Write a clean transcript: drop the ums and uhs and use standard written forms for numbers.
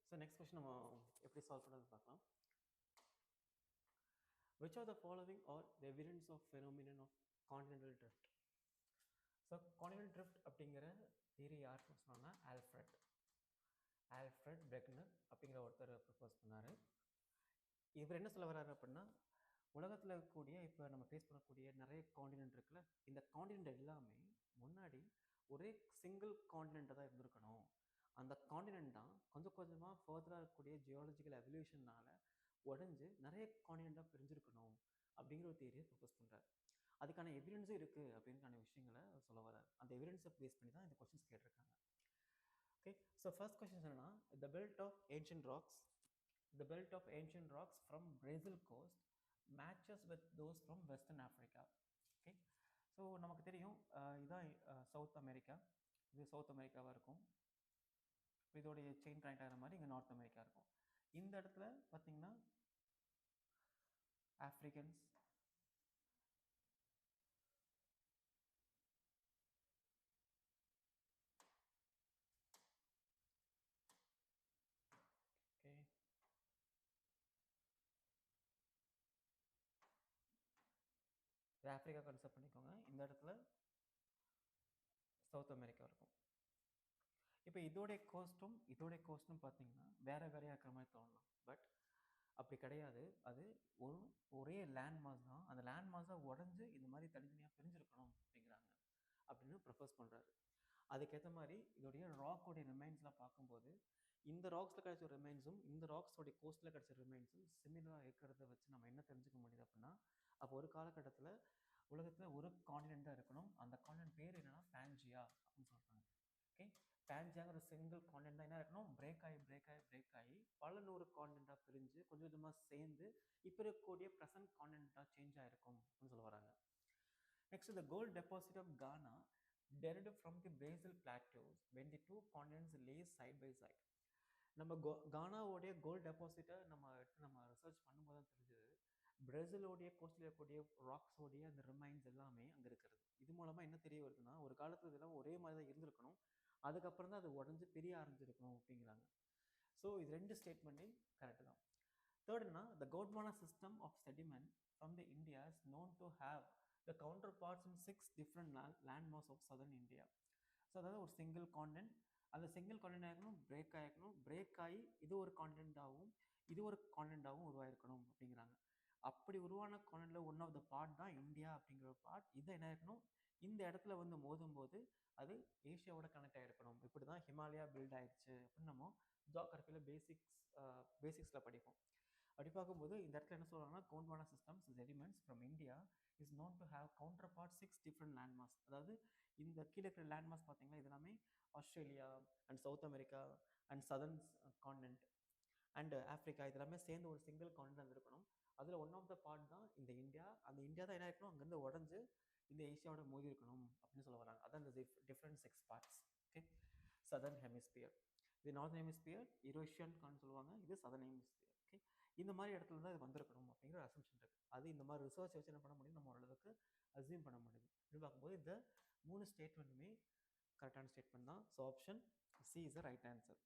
So next question நம்ம எப்படி solve பண்ணுறது பார்க்கலாம். Which of the following are the evidence of phenomenon of continental drift? So continental drift அப்படிங்கிற theory யார் சொன்னாங்கன்னா ஆல்ஃப்ரெட் பெக்னர் அப்படிங்கிற ஒருத்தர் ப்ரப்போஸ் பண்ணார். இவர் என்ன சொல்ல வர்றாரு அப்படின்னா, உலகத்தில் இருக்கக்கூடிய இப்போ நம்ம ஃபேஸ் பண்ணக்கூடிய நிறைய காண்டினென்ட் இருக்குல்ல, இந்த காண்டினென்ட் எல்லாமே முன்னாடி ஒரே சிங்கிள் காண்டினென்ட்டாக தான் இருந்திருக்கணும். அந்த காண்டினென்ட் தான் கொஞ்சம் கொஞ்சமாக ஃபர்தராக இருக்கக்கூடிய ஜியாலஜிக்கல் எவல்யூஷனால் உடஞ்சி நிறைய காண்டினென்ட்டாக பிரிஞ்சிருக்கணும் அப்படிங்கிற ஒரு தியரியை ப்ரப்போஸ் பண்ணுறாரு. அதுக்கான எவிடன்ஸும் இருக்குது அப்படிங்கிறக்கான விஷயங்களை சொல்ல வராரு. அந்த எவிடன்ஸை பேஸ் பண்ணி தான் இந்த கொஸ்டின்ஸ் கேட்டிருக்காங்க. ஓகே, ஸோ ஃபர்ஸ்ட் கொஸ்டின்ஸ் என்னன்னா, the belt of ancient rocks from Brazil coast matches with those from Western Africa. Okay, so நமக்கு தெரியும் இதுதான் சவுத் அமெரிக்கா, இது சவுத் அமெரிக்காவாக இருக்கும். இதோடைய செயின் கனெக்ட் ஆகிற மாதிரி இங்கே நார்த் அமெரிக்கா இருக்கும். இந்த இடத்துல பார்த்தீங்கன்னா ஆஃப்ரிக்கன்ஸ், ஓகே, இது ஆஃப்ரிக்கா கன்செப்ட் பண்ணிக்கோங்க. இந்த இடத்துல சவுத் அமெரிக்கா இருக்கும். இப்போ இதோடைய கோஸ்ட்டும் பார்த்தீங்கன்னா வேற வேறையாக இருக்கிற மாதிரி தோணலாம், பட் அப்படி கிடையாது. அது ஒரே லேண்ட் மாஸ் தான். அந்த லேண்ட் மாஸாக உடஞ்சி இந்த மாதிரி தனித்தனியாக பிரிஞ்சிருக்கணும் அப்படிங்கிறாங்க அப்படின்னு ப்ரப்போஸ் பண்ணுறாரு. அதுக்கேற்ற மாதிரி இதோடைய ராக்கோடைய ரிமைன்ஸ்லாம் பார்க்கும்போது இந்த ராக்ஸில் கிடைச்ச ரிமைன்ஸும் இந்த ராக்ஸோடைய கோஸ்ட்டில் கிடைச்ச ரிமைன்ஸும் சிமிலராக இருக்கிறத வச்சு நம்ம என்ன தெரிஞ்சுக்க முடியுது அப்படின்னா, அப்போ ஒரு காலகட்டத்தில் உலகத்தில் ஒரு காண்டினென்ட்டாக இருக்கணும். அந்த காண்டினென்ட் பேர் என்னன்னா பேன்ஜியா அப்படின்னு சொல்கிறாங்க. ஓகே, பேன்ஜியாங்கிற சிங்கிள் காண்டினென்ட் தான் என்ன இருக்கணும், பிரேக் ஆகி பல நூறு காண்டினென்ட்டாக பிரிஞ்சு கொஞ்சம் கொஞ்சமாக சேர்ந்து இப்போ இருக்கக்கூடிய ப்ரெசன்ட் காண்டினென்ட்டாக சேஞ்ச் ஆகிருக்கும் அப்படின்னு சொல்ல வராங்க. Next, the gold deposit of Ghana derived from the Brazil plateaus when the two continents lay side by side. நம்ம கானாவோடைய கோல்டு டெபாசிட்டை நம்ம ரிசர்ச் பண்ணும்போது தான் தெரிஞ்சது, பிரேசிலோடைய கோஸ்டில் இருக்கக்கூடிய ராக்ஸோடைய அந்த ரிமைன்ஸ் எல்லாமே அங்கே இருக்கிறது. இது மூலமாக என்ன தெரிய வருதுன்னா, ஒரு காலத்தில் இதெல்லாம் ஒரே மாதிரி தான் இருந்திருக்கணும், அதுக்கப்புறம் தான் அது உடஞ்சி பெரிய ஆரம்பிச்சிருக்கணும் அப்படிங்கிறாங்க. ஸோ இது ரெண்டு ஸ்டேட்மெண்ட்டே கரெக்டு தான். தேர்ட்னா, the Gondwana system of sediment from the India is known to have the counterparts in 6 different landmass of southern India. So அதாவது ஒரு சிங்கிள் காண்டினென்ட், அந்த சிங்கிள் காண்டினென்ட் ஆகிக்கணும், பிரேக் ஆகி இது ஒரு காண்டினென்ட்டாகவும் இது ஒரு காண்டினென்ட்டாகவும் உருவாயிருக்கணும் அப்படிங்கிறாங்க. அப்படி உருவான காண்டினென்ட்ல ஒன் ஆஃப் த பார்ட் தான் இந்தியா அப்படிங்கிற பார்ட். இதை என்ன ஆயிருக்கணும், இந்த இடத்துல வந்து மோதும் போது அது ஏஷியாவோட கனெக்ட் ஆகிருக்கணும். இப்படி தான் ஹிமாலயா பில்ட் ஆயிடுச்சு அப்படின்னு நம்ம ஜியோகிராஃபியில் பேசிக்ஸில் படிப்போம். அப்படி பார்க்கும்போது இந்த இடத்துல என்ன சொல்கிறாங்கன்னா, Gondwana systems sediments from India is known to have counterpart 6 different landmass. அதாவது இந்த கீழே இருக்கிற லேண்ட்மாஸ் பார்த்தீங்கன்னா இது எல்லாமே Australia and South America and southern continent and Africa, இது எல்லாமே சேர்ந்து ஒரு சிங்கிள் காண்டினென்ட் இருக்கணும். அதில் ஒன் ஆஃப் த பார்ட் தான் இந்த இந்தியா. அந்த இந்தியா தான் என்ன இருக்கணும், அங்கேருந்து உடஞ்சி இந்த ஏஷியாவோட மோதி இருக்கணும் அப்படின்னு சொல்ல வராங்க. அதான் இந்த different 6 parts. Okay, southern hemisphere, இது நார்தன் ஹெமிஸ்பியர், யூரோஷியன் சொல்லுவாங்க, இது சதர்ன் ஹெமிஸ்பியர். ஓகே, இந்த மாதிரி இடத்துல தான் இது வந்திருக்கணும் அப்படிங்கிற அசம்ஷன் இருக்குது. அது இந்த மாதிரி ரிசர்ச் வச்சு என்ன பண்ண முடியும், நம்ம ஓரளவுக்கு அசியூம் பண்ண முடியுது. இப்படி பார்க்கும்போது இந்த 3 ஸ்டேட்மெண்ட்டுமே கரெக்டான ஸ்டேட்மெண்ட் தான். So option C is the right answer.